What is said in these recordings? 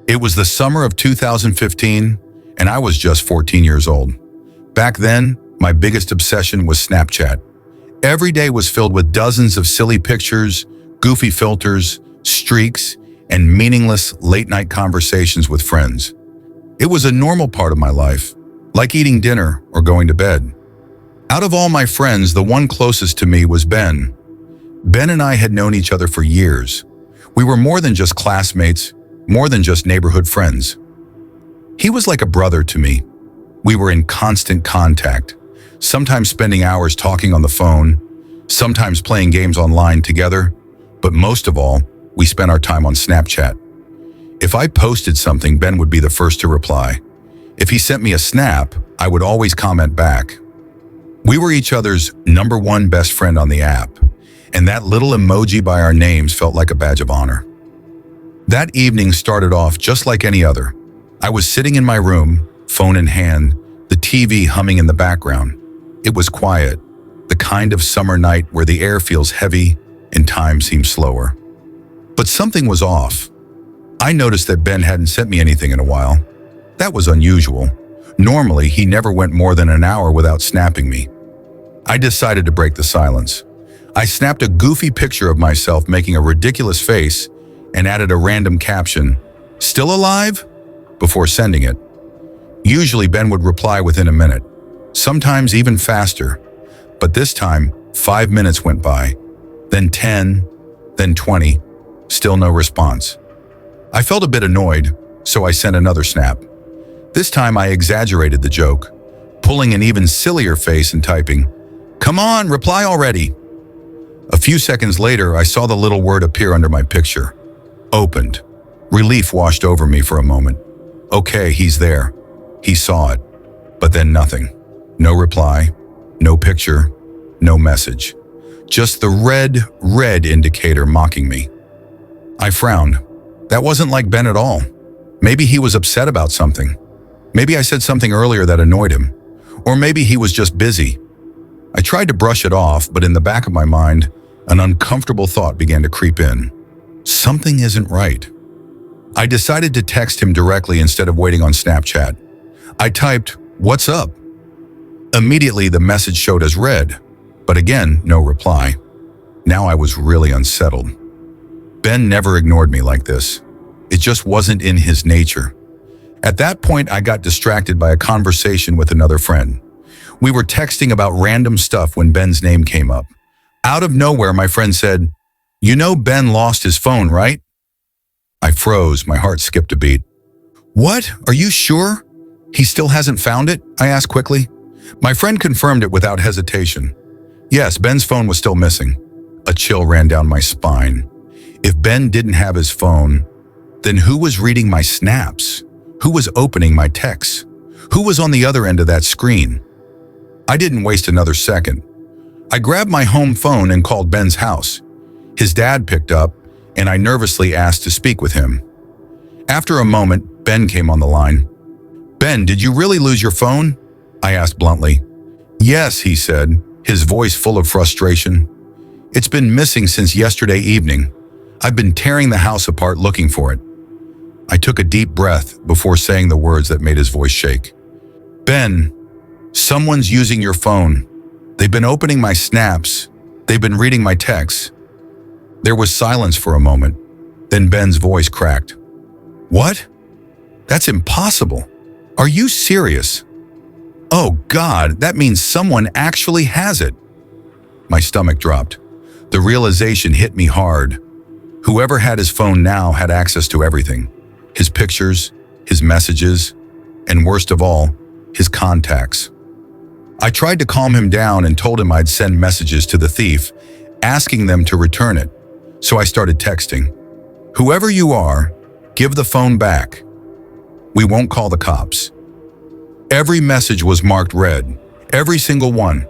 It was the summer of 2015, and I was just 14 years old. Back then, my biggest obsession was Snapchat. Every day was filled with dozens of silly pictures, goofy filters, streaks, and meaningless late-night conversations with friends. It was a normal part of my life, like eating dinner or going to bed. Out of all my friends, the one closest to me was Ben. Ben and I had known each other for years. We were more than just classmates, more than just neighborhood friends. He was like a brother to me. We were in constant contact, sometimes spending hours talking on the phone, sometimes playing games online together, but most of all, we spent our time on Snapchat. If I posted something, Ben would be the first to reply. If he sent me a snap, I would always comment back. We were each other's #1 best friend on the app, and that little emoji by our names felt like a badge of honor. That evening started off just like any other. I was sitting in my room, phone in hand, the TV humming in the background. It was quiet, the kind of summer night where the air feels heavy and time seems slower. But something was off. I noticed that Ben hadn't sent me anything in a while. That was unusual. Normally, he never went more than an hour without snapping me. I decided to break the silence. I snapped a goofy picture of myself making a ridiculous face and added a random caption, "Still alive?" before sending it. Usually Ben would reply within a minute, sometimes even faster. But this time, 5 minutes went by, then 10, then 20, still no response. I felt a bit annoyed, so I sent another snap. This time I exaggerated the joke, pulling an even sillier face and typing, "Come on, reply already." A few seconds later, I saw the little word appear under my picture. Opened. Relief washed over me for a moment. Okay, he's there. He saw it. But then nothing. No reply, no picture, no message. Just the red indicator mocking me. I frowned. That wasn't like Ben at all. Maybe he was upset about something. Maybe I said something earlier that annoyed him. Or maybe he was just busy. I tried to brush it off, but in the back of my mind, an uncomfortable thought began to creep in. Something isn't right. I decided to text him directly instead of waiting on Snapchat. I typed, "What's up?" Immediately, the message showed as read, but again, no reply. Now I was really unsettled. Ben never ignored me like this. It just wasn't in his nature. At that point, I got distracted by a conversation with another friend. We were texting about random stuff when Ben's name came up. Out of nowhere, my friend said, "You know Ben lost his phone, right?" I froze, my heart skipped a beat. "What? Are you sure? He still hasn't found it?" I asked quickly. My friend confirmed it without hesitation. Yes, Ben's phone was still missing. A chill ran down my spine. If Ben didn't have his phone, then who was reading my snaps? Who was opening my texts? Who was on the other end of that screen? I didn't waste another second. I grabbed my home phone and called Ben's house. His dad picked up, and I nervously asked to speak with him. After a moment, Ben came on the line. "Ben, did you really lose your phone?" I asked bluntly. "Yes," he said, his voice full of frustration. "It's been missing since yesterday evening. I've been tearing the house apart looking for it." I took a deep breath before saying the words that made his voice shake. "Ben, someone's using your phone. They've been opening my snaps. They've been reading my texts." There was silence for a moment. Then Ben's voice cracked. "What? That's impossible. Are you serious? Oh God, that means someone actually has it." My stomach dropped. The realization hit me hard. Whoever had his phone now had access to everything. His pictures, his messages, and worst of all, his contacts. I tried to calm him down and told him I'd send messages to the thief, asking them to return it. So I started texting. "Whoever you are, give the phone back. We won't call the cops." Every message was marked red, every single one,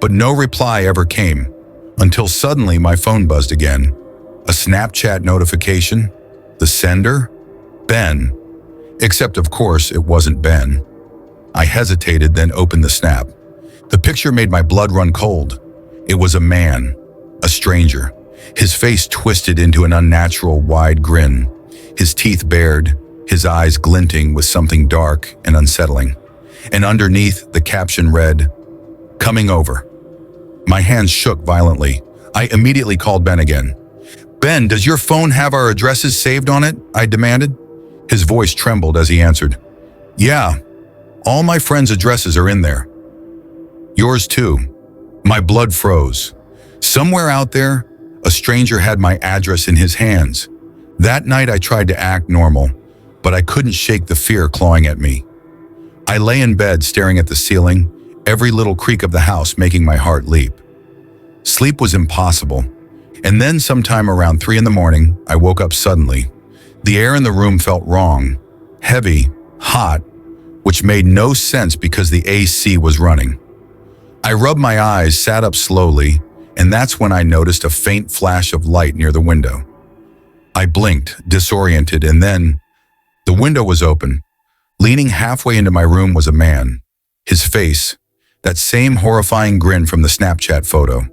but no reply ever came, until suddenly my phone buzzed again. A Snapchat notification, the sender, Ben. Except of course it wasn't Ben. I hesitated, then opened the snap. The picture made my blood run cold. It was a man, a stranger, his face twisted into an unnatural wide grin, his teeth bared, his eyes glinting with something dark and unsettling. And underneath, the caption read, "Coming over." My hands shook violently. I immediately called Ben again. "Ben, does your phone have our addresses saved on it?" I demanded. His voice trembled as he answered, "Yeah, all my friends' addresses are in there. Yours too." My blood froze. Somewhere out there, a stranger had my address in his hands. That night I tried to act normal, but I couldn't shake the fear clawing at me. I lay in bed staring at the ceiling, every little creak of the house making my heart leap. Sleep was impossible, and then sometime around 3 in the morning, I woke up suddenly. The air in the room felt wrong, heavy, hot, which made no sense because the AC was running. I rubbed my eyes, sat up slowly, and that's when I noticed a faint flash of light near the window. I blinked, disoriented, and then the window was open. Leaning halfway into my room was a man. His face, that same horrifying grin from the Snapchat photo.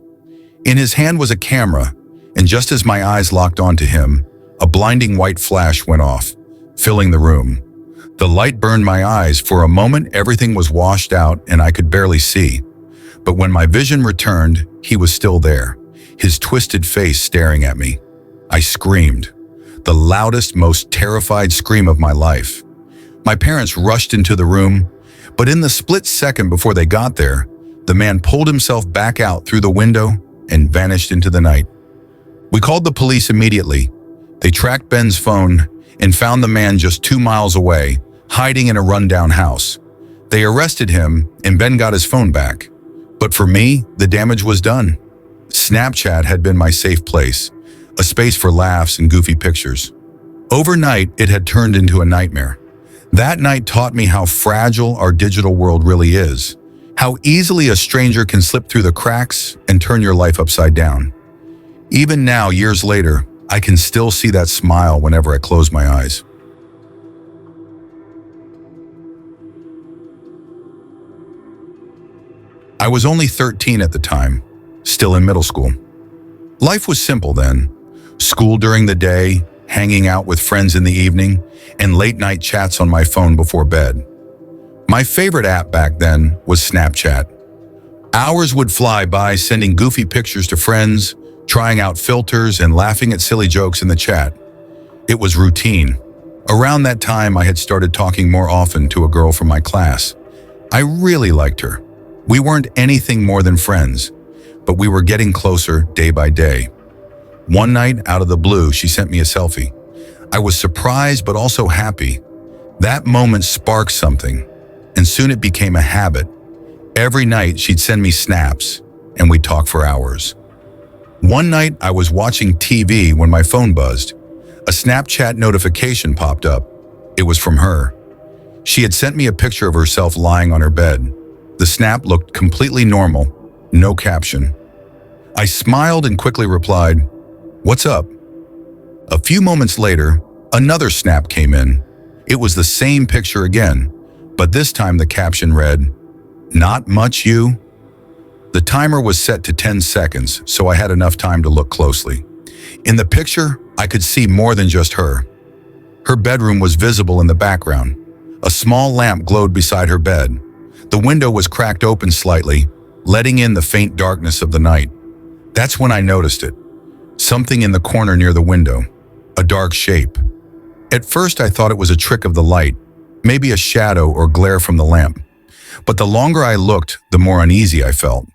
In his hand was a camera, and just as my eyes locked onto him, a blinding white flash went off, filling the room. The light burned my eyes. For a moment, everything was washed out and I could barely see. But when my vision returned, he was still there, his twisted face staring at me. I screamed, the loudest, most terrified scream of my life. My parents rushed into the room, but in the split second before they got there, the man pulled himself back out through the window and vanished into the night. We called the police immediately. They tracked Ben's phone and found the man just 2 miles away, hiding in a rundown house. They arrested him and Ben got his phone back. But for me, the damage was done. Snapchat had been my safe place, a space for laughs and goofy pictures. Overnight, it had turned into a nightmare. That night taught me how fragile our digital world really is, how easily a stranger can slip through the cracks and turn your life upside down. Even now, years later, I can still see that smile whenever I close my eyes. I was only 13 at the time, still in middle school. Life was simple then. School during the day, hanging out with friends in the evening, and late-night chats on my phone before bed. My favorite app back then was Snapchat. Hours would fly by sending goofy pictures to friends, trying out filters and laughing at silly jokes in the chat. It was routine. Around that time, I had started talking more often to a girl from my class. I really liked her. We weren't anything more than friends, but we were getting closer day by day. One night, out of the blue, she sent me a selfie. I was surprised but also happy. That moment sparked something, and soon it became a habit. Every night, she'd send me snaps, and we'd talk for hours. One night, I was watching TV when my phone buzzed. A Snapchat notification popped up. It was from her. She had sent me a picture of herself lying on her bed. The snap looked completely normal, no caption. I smiled and quickly replied, "What's up?" A few moments later, another snap came in. It was the same picture again, but this time the caption read, "Not much, you?" The timer was set to 10 seconds, so I had enough time to look closely. In the picture, I could see more than just her. Her bedroom was visible in the background. A small lamp glowed beside her bed. The window was cracked open slightly, letting in the faint darkness of the night. That's when I noticed it. Something in the corner near the window, a dark shape. At first I thought it was a trick of the light, maybe a shadow or glare from the lamp. But the longer I looked, the more uneasy I felt.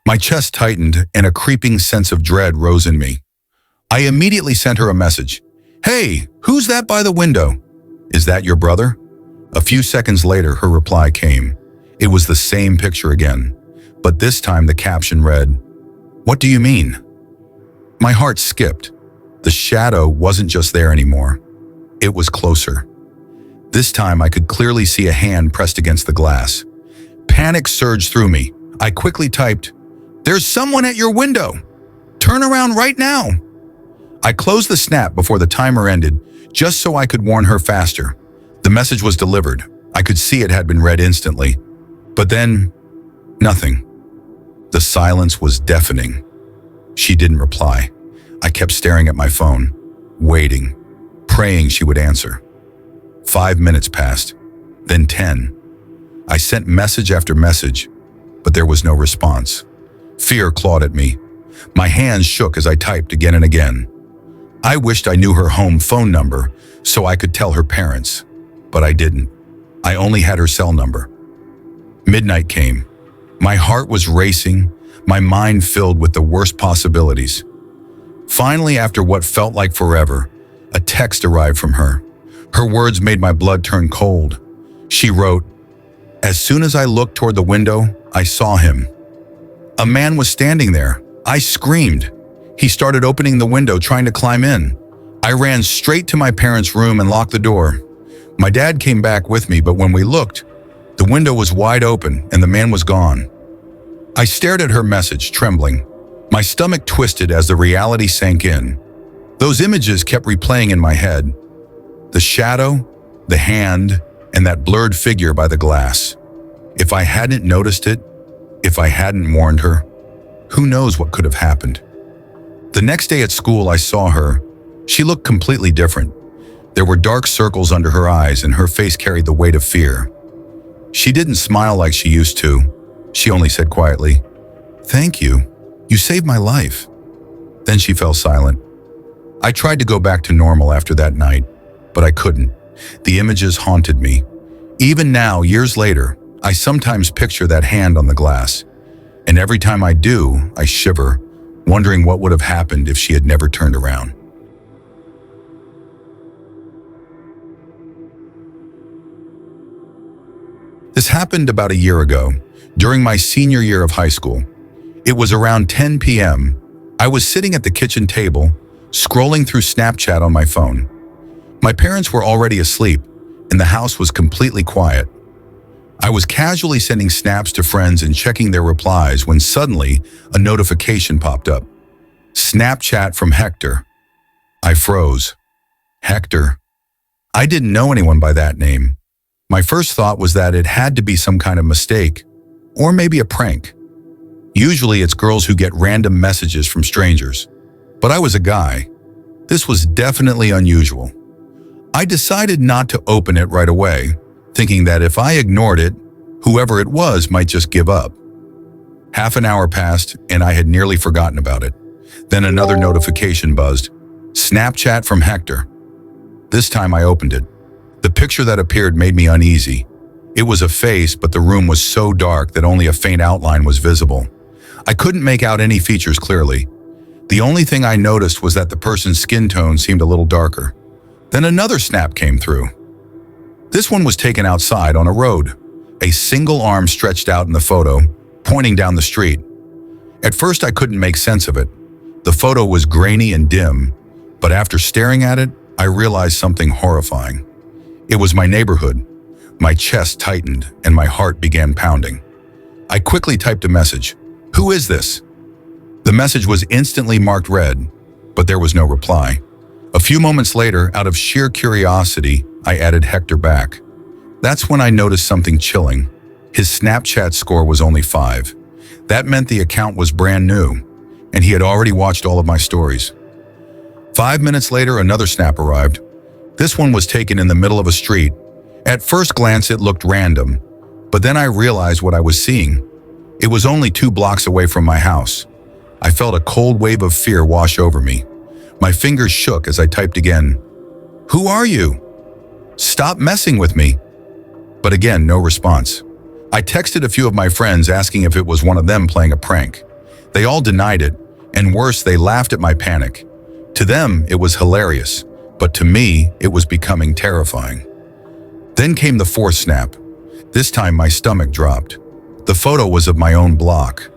My chest tightened and a creeping sense of dread rose in me. I immediately sent her a message. "Hey, who's that by the window? Is that your brother?" A few seconds later, her reply came. It was the same picture again, but this time the caption read, "What do you mean?" My heart skipped. The shadow wasn't just there anymore. It was closer. This time I could clearly see a hand pressed against the glass. Panic surged through me. I quickly typed, "There's someone at your window. Turn around right now." I closed the snap before the timer ended, just so I could warn her faster. The message was delivered. I could see it had been read instantly. But then, nothing. The silence was deafening. She didn't reply. I kept staring at my phone, waiting, praying she would answer. 5 minutes passed, then 10. I sent message after message, but there was no response. Fear clawed at me. My hands shook as I typed again and again. I wished I knew her home phone number so I could tell her parents, but I didn't. I only had her cell number. Midnight came. My heart was racing, my mind filled with the worst possibilities. Finally, after what felt like forever, a text arrived from her. Her words made my blood turn cold. She wrote, "As soon as I looked toward the window, I saw him. A man was standing there. I screamed. He started opening the window, trying to climb in. I ran straight to my parents' room and locked the door. My dad came back with me, but when we looked, the window was wide open and the man was gone." I stared at her message, trembling. My stomach twisted as the reality sank in. Those images kept replaying in my head. The shadow, the hand, and that blurred figure by the glass. If I hadn't noticed it, if I hadn't warned her, who knows what could have happened. The next day at school, I saw her. She looked completely different. There were dark circles under her eyes and her face carried the weight of fear. She didn't smile like she used to. She only said quietly, "Thank you. You saved my life." Then she fell silent. I tried to go back to normal after that night, but I couldn't. The images haunted me. Even now, years later, I sometimes picture that hand on the glass. And every time I do, I shiver, wondering what would have happened if she had never turned around. This happened about a year ago, during my senior year of high school. It was around 10 p.m. I was sitting at the kitchen table, scrolling through Snapchat on my phone. My parents were already asleep, and the house was completely quiet. I was casually sending snaps to friends and checking their replies when suddenly a notification popped up. Snapchat from Hector. I froze. Hector. I didn't know anyone by that name. My first thought was that it had to be some kind of mistake, or maybe a prank. Usually it's girls who get random messages from strangers. But I was a guy. This was definitely unusual. I decided not to open it right away, thinking that if I ignored it, whoever it was might just give up. Half an hour passed and I had nearly forgotten about it. Then another notification buzzed. Snapchat from Hector. This time I opened it. The picture that appeared made me uneasy. It was a face, but the room was so dark that only a faint outline was visible. I couldn't make out any features clearly. The only thing I noticed was that the person's skin tone seemed a little darker. Then another snap came through. This one was taken outside on a road. A single arm stretched out in the photo, pointing down the street. At first I couldn't make sense of it. The photo was grainy and dim, but after staring at it, I realized something horrifying. It was my neighborhood. My chest tightened and my heart began pounding. I quickly typed a message. "Who is this?" The message was instantly marked red, but there was no reply. A few moments later, out of sheer curiosity, I added Hector back. That's when I noticed something chilling. His Snapchat score was only 5. That meant the account was brand new, and he had already watched all of my stories. 5 minutes later, another snap arrived. This one was taken in the middle of a street. At first glance, it looked random, but then I realized what I was seeing. It was only 2 blocks away from my house. I felt a cold wave of fear wash over me. My fingers shook as I typed again. "Who are you? Stop messing with me." But again, no response. I texted a few of my friends asking if it was one of them playing a prank. They all denied it, and worse, they laughed at my panic. To them, it was hilarious, but to me, it was becoming terrifying. Then came the 4th snap. This time my stomach dropped. The photo was of my own block.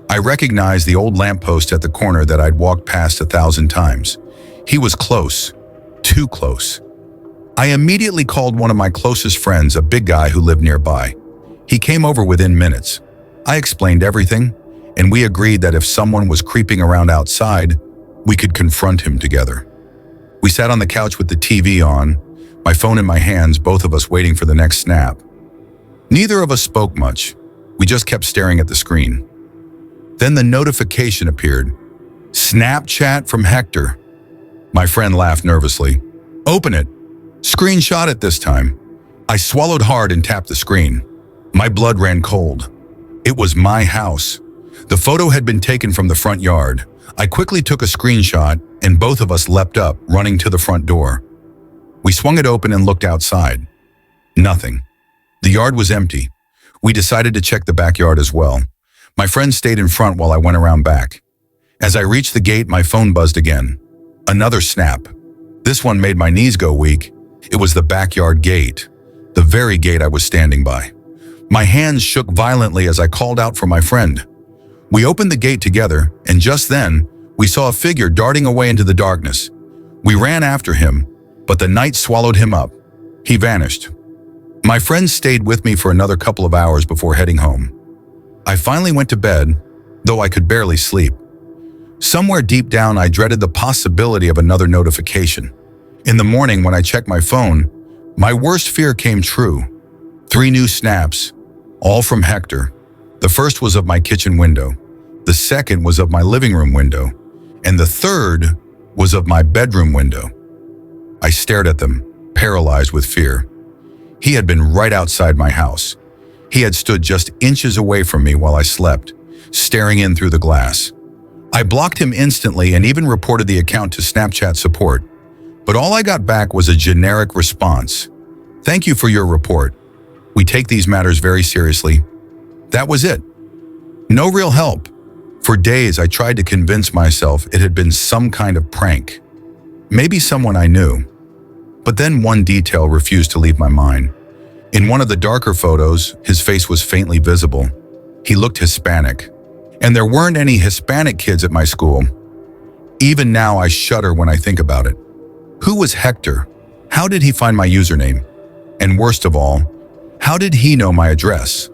I recognized the old lamppost at the corner that I'd walked past 1,000 times. He was close, too close. I immediately called one of my closest friends, a big guy who lived nearby. He came over within minutes. I explained everything, and we agreed that if someone was creeping around outside, we could confront him together. We sat on the couch with the TV on, my phone in my hands, both of us waiting for the next snap. Neither of us spoke much. We just kept staring at the screen. Then the notification appeared. Snapchat from Hector. My friend laughed nervously. "Open it." Screenshot it this time. I swallowed hard and tapped the screen. My blood ran cold. It was my house. The photo had been taken from the front yard. I quickly took a screenshot and both of us leapt up, running to the front door. We swung it open and looked outside. Nothing. The yard was empty. We decided to check the backyard as well. My friend stayed in front while I went around back. As I reached the gate, my phone buzzed again. Another snap. This one made my knees go weak. It was the backyard gate, the very gate I was standing by. My hands shook violently as I called out for my friend. We opened the gate together, and just then, we saw a figure darting away into the darkness. We ran after him, but the night swallowed him up. He vanished. My friend stayed with me for another couple of hours before heading home. I finally went to bed, though I could barely sleep. Somewhere deep down, I dreaded the possibility of another notification. In the morning, when I checked my phone, my worst fear came true. 3 new snaps, all from Hector. The first was of my kitchen window. The second was of my living room window. And the third was of my bedroom window. I stared at them, paralyzed with fear. He had been right outside my house. He had stood just inches away from me while I slept, staring in through the glass. I blocked him instantly and even reported the account to Snapchat support. But all I got back was a generic response. "Thank you for your report. We take these matters very seriously." That was it. No real help. For days, I tried to convince myself it had been some kind of prank. Maybe someone I knew. But then one detail refused to leave my mind. In one of the darker photos, his face was faintly visible. He looked Hispanic. And there weren't any Hispanic kids at my school. Even now, I shudder when I think about it. Who was Hector? How did he find my username? And worst of all, how did he know my address?